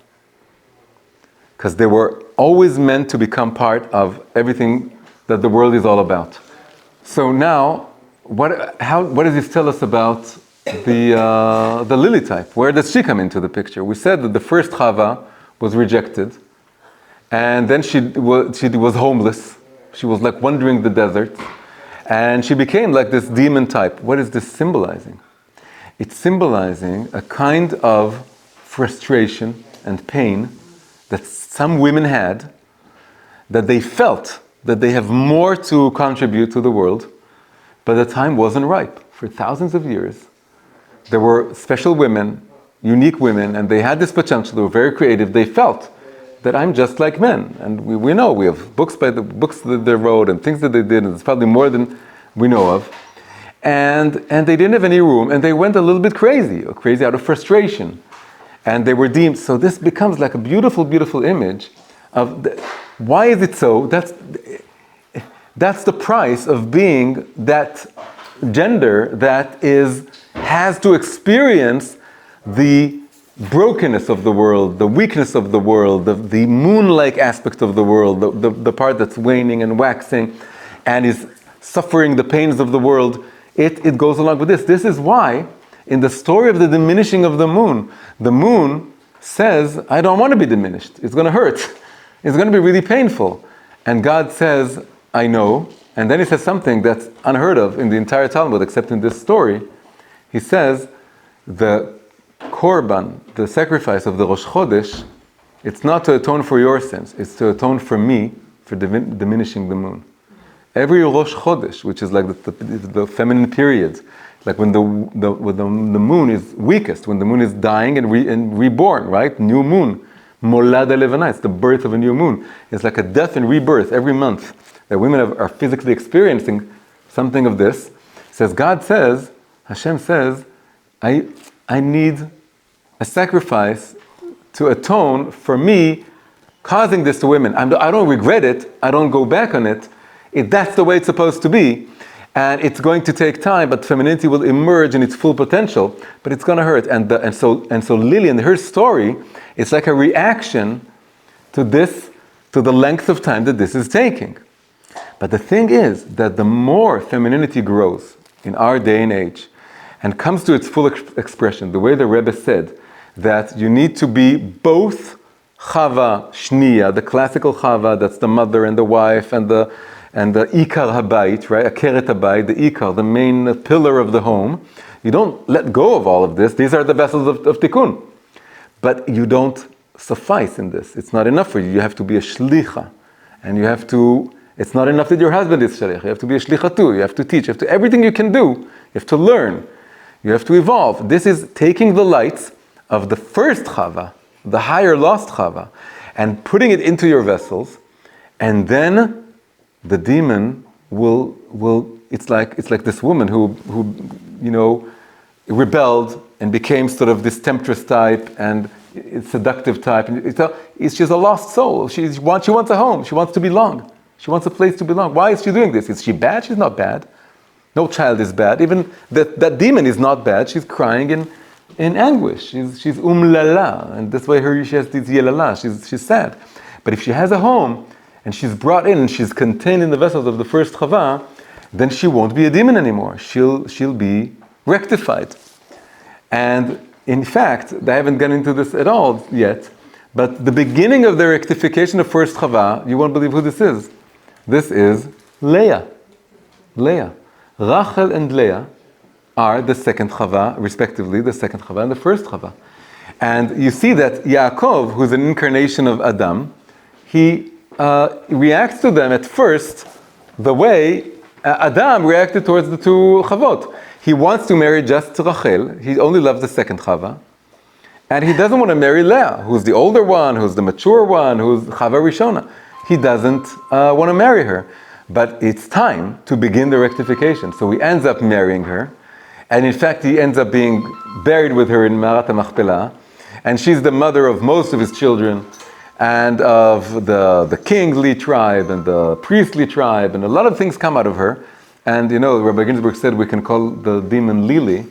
Because they were always meant to become part of everything that the world is all about. So now, what does this tell us about the Lilith type? Where does she come into the picture? We said that the first Chava was rejected, and then she was homeless. She was like wandering the desert, and she became like this demon type. What is this symbolizing? It's symbolizing a kind of frustration and pain that some women had, that they felt that they have more to contribute to the world, but the time wasn't ripe. For thousands of years, there were special women unique women, and they had this potential, they were very creative, they felt that I'm just like men. And we know, we have books that they wrote and things that they did, and it's probably more than we know of. And they didn't have any room, and they went a little bit crazy out of frustration. And they were deemed, so this becomes like a beautiful, beautiful image of, why is it so? That's the price of being that gender that has to experience the brokenness of the world, the weakness of the world, the moon-like aspect of the world, the part that's waning and waxing and is suffering the pains of the world. It goes along with this. This is why in the story of the diminishing of the moon says, I don't want to be diminished. It's going to hurt. It's going to be really painful. And God says, I know. And then he says something that's unheard of in the entire Talmud, except in this story. He says, the korban, the sacrifice of the Rosh Chodesh, it's not to atone for your sins. It's to atone for me for diminishing the moon. Every Rosh Chodesh, which is like the feminine period, like when the moon is weakest, when the moon is dying and reborn, right? New moon. Molada Levana, it's the birth of a new moon. It's like a death and rebirth every month that women are physically experiencing something of this. Hashem says, I need a sacrifice to atone for me causing this to women. I don't regret it. I don't go back on it. That's the way it's supposed to be. And it's going to take time, but femininity will emerge in its full potential, but it's going to hurt. And so Lily, in her story, it's like a reaction to this, to the length of time that this is taking. But the thing is that the more femininity grows in our day and age and comes to its full expression, the way the Rebbe said, that you need to be both Chava Shniya, the classical Chava, that's the mother and the wife and the Ikar Habayit, right? Akeret Habayit, the Ikar, the main pillar of the home. You don't let go of all of this. These are the vessels of Tikkun. But you don't suffice in this. It's not enough for you. You have to be a shlicha. And you have to, it's not enough that your husband is shliach. You have to be a shlicha too. You have to teach. You have to, everything you can do. You have to learn. You have to evolve. This is taking the lights of the first chava, the higher lost chava, and putting it into your vessels, and then the demon will it's like this woman who rebelled and became sort of this temptress type and seductive type. She's a lost soul. She wants a home. She wants to belong. She wants a place to belong. Why is she doing this? Is she bad? She's not bad. No child is bad. Even that demon is not bad. She's crying in anguish. She's umlala, and that's why she has these yelala. She's sad. But if she has a home and she's brought in and she's contained in the vessels of the first chava, then she won't be a demon anymore. She'll be rectified. And in fact, I haven't gone into this at all yet, but the beginning of the rectification of first chava, you won't believe who this is. This is Leah. Rachel and Leah are the second chava, respectively, the second chava and the first chava. And you see that Yaakov, who's an incarnation of Adam, he reacts to them at first the way Adam reacted towards the two chavot. He wants to marry just Rachel. He only loves the second chava. And he doesn't want to marry Leah, who's the older one, who's the mature one, who's chava rishona. He doesn't want to marry her. But it's time to begin the rectification. So he ends up marrying her. And in fact, he ends up being buried with her in Marat HaMachpelah. And she's the mother of most of his children, and of the kingly tribe and the priestly tribe. And a lot of things come out of her. And Rabbi Ginsburg said we can call the demon Lily.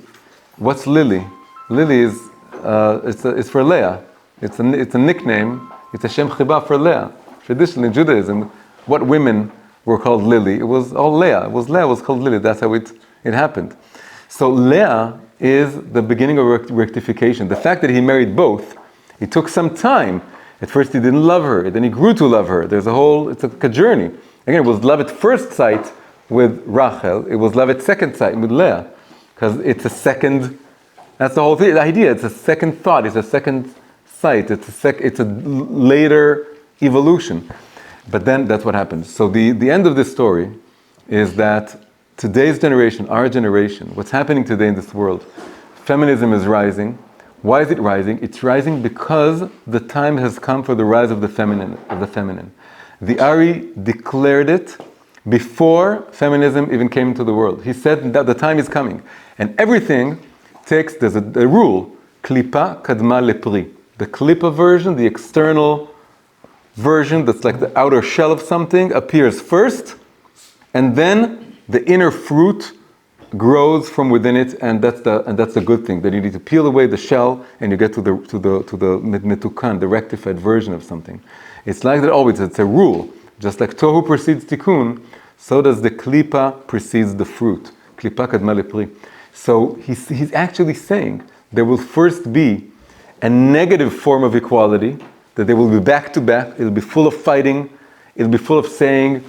What's Lily? Lily is it's for Leah. It's a nickname. It's a Shem Chiba for Leah. Traditionally in Judaism, what women were called Lily, it was all Leah. Leah was called Lily. That's how it happened. So Leah is the beginning of rectification. The fact that he married both, it took some time. At first he didn't love her, then he grew to love her. It's like a journey. Again, it was love at first sight with Rachel. It was love at second sight with Leah. Because it's a second, that's the whole thing, the idea. It's a second thought, it's a second sight, it's a later evolution. But then that's what happens. So the end of this story is that today's generation, our generation, what's happening today in this world, feminism is rising. Why is it rising? It's rising because the time has come for the rise of the feminine. The Ari declared it before feminism even came into the world. He said that the time is coming. And everything there's a rule, klipa kadma lepri. The klipa version, the external version that's like the outer shell of something, appears first, and then the inner fruit grows from within it, and that's the good thing. That you need to peel away the shell, and you get to the mitukan, the rectified version of something. It's like that always. It's a rule. Just like tohu precedes tikkun, so does the klipa precedes the fruit. Klipa kadma lepri. So he's actually saying there will first be a negative form of equality, that they will be back to back. It'll be full of fighting. It'll be full of saying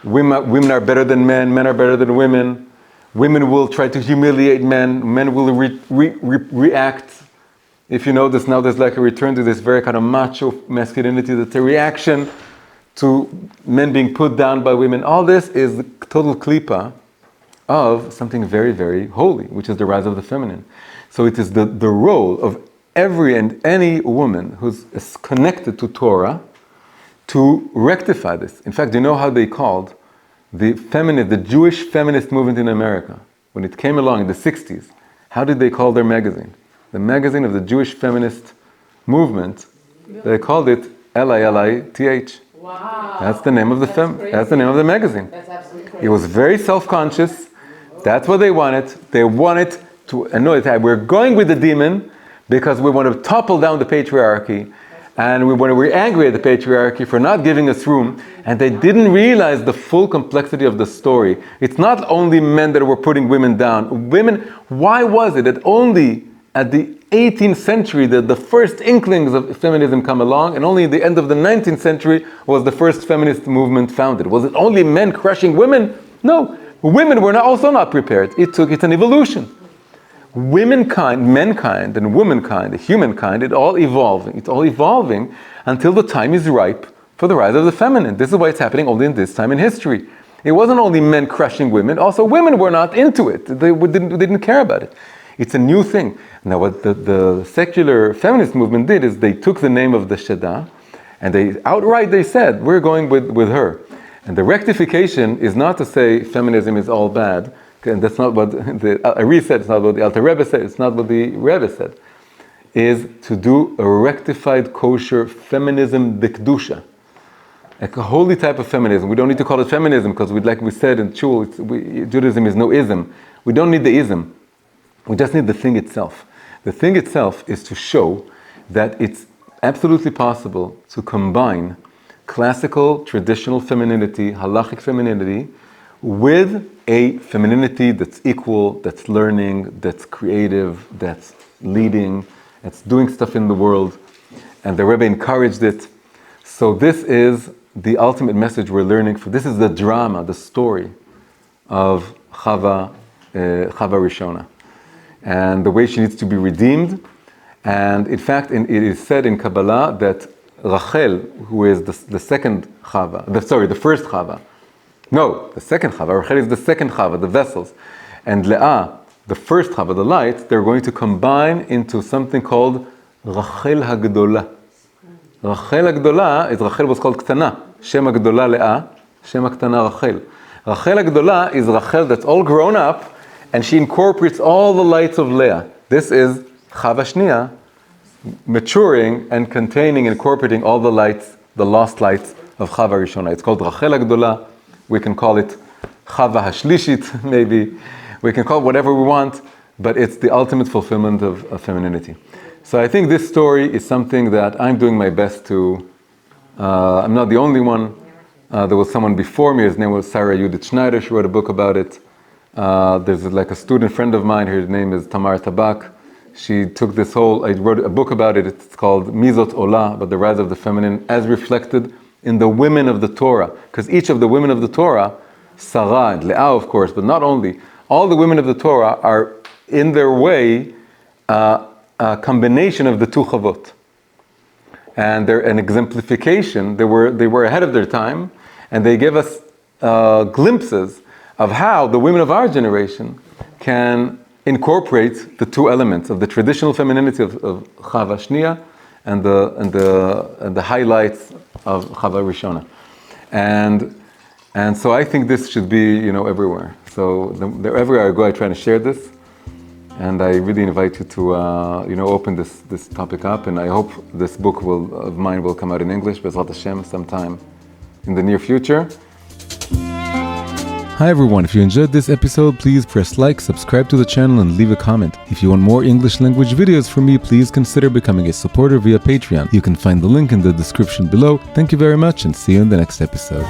women are better than men are better than women. Women will try to humiliate men will react. If you notice now, there's like a return to this very kind of macho masculinity, that's a reaction to men being put down by women. All this is the total klipa of something very, very holy, which is the rise of the feminine. So it is the role of every and any woman who's connected to Torah to rectify this. In fact, do you know how they called the Jewish feminist movement in America, when it came along in the 60s? How did they call their magazine? The magazine of the Jewish feminist movement, they called it Lilith. Wow. That's the name of that's the name of the magazine. That's absolutely crazy. It was very self-conscious. That's what they wanted. They wanted to annoy the we're going with the demon because we want to topple down the patriarchy, and we're angry at the patriarchy for not giving us room, and they didn't realize the full complexity of the story. It's not only men that were putting women down. Why was it that only at the 18th century that the first inklings of feminism come along, and only at the end of the 19th century was the first feminist movement founded? Was it only men crushing women? No. Women were also not prepared. It's an evolution. Mankind, and womankind, humankind, it's all evolving until the time is ripe for the rise of the feminine. This is why it's happening only in this time in history. It wasn't only men crushing women, also women were not into it. They didn't care about it. It's a new thing. Now what the secular feminist movement did is they took the name of the Sheda, and they said, we're going with her. And the rectification is not to say feminism is all bad, and that's not what the Ari said, it's not what the Alter Rebbe said, it's not what the Rebbe said, is to do a rectified kosher feminism b'kedusha. Like a holy type of feminism. We don't need to call it feminism because like we said in Shul, Judaism is no ism. We don't need the ism. We just need the thing itself. The thing itself is to show that it's absolutely possible to combine classical, traditional femininity, halachic femininity, with a femininity that's equal, that's learning, that's creative, that's leading, that's doing stuff in the world. And the Rebbe encouraged it. So this is the ultimate message we're learning for. This is the drama, the story of Chava Rishona, and the way she needs to be redeemed. And in fact, it is said in Kabbalah that Rachel, who is the second Chava, the first Chava. No, the second Chava. Rachel is the second Chava, the vessels. And Leah, the first Chava, the light, they're going to combine into something called Rachel HaGdolah. Rachel HaGdolah is, Rachel was called Ktana. Shem HaGdolah Leah, Shem HaKtana Rachel. Rachel HaGdolah is Rachel that's all grown up, and she incorporates all the lights of Leah. This is Chava Shniya, maturing and containing, incorporating all the lights, the lost lights of Chava Rishona. It's called Rachel HaGdolah. We can call it Chava HaShlishit, maybe. We can call it whatever we want, but it's the ultimate fulfillment of femininity. So I think this story is something that I'm doing my best to. I'm not the only one. There was someone before me. His name was Sarah Judith Schneider. She wrote a book about it. There's like a student friend of mine. Her name is Tamar Tabak. She took this I wrote a book about it. It's called Mizot Olah, about the rise of the feminine as reflected in the women of the Torah. Because each of the women of the Torah, Sarah and Leah, of course, but not only, all the women of the Torah are, in their way, a combination of the two Chavot. And they're an exemplification. They were ahead of their time, and they give us glimpses of how the women of our generation can incorporate the two elements of the traditional femininity of Chava Shniya and the highlights of Chava Rishona. And so I think this should be, everywhere. So everywhere I go, I try to share this. And I really invite you to, open this topic up. And I hope this book of mine will come out in English, B'ezrat Hashem, sometime in the near future. Hi everyone, if you enjoyed this episode, please press like, subscribe to the channel, and leave a comment. If you want more English language videos from me, please consider becoming a supporter via Patreon. You can find the link in the description below. Thank you very much, and see you in the next episode.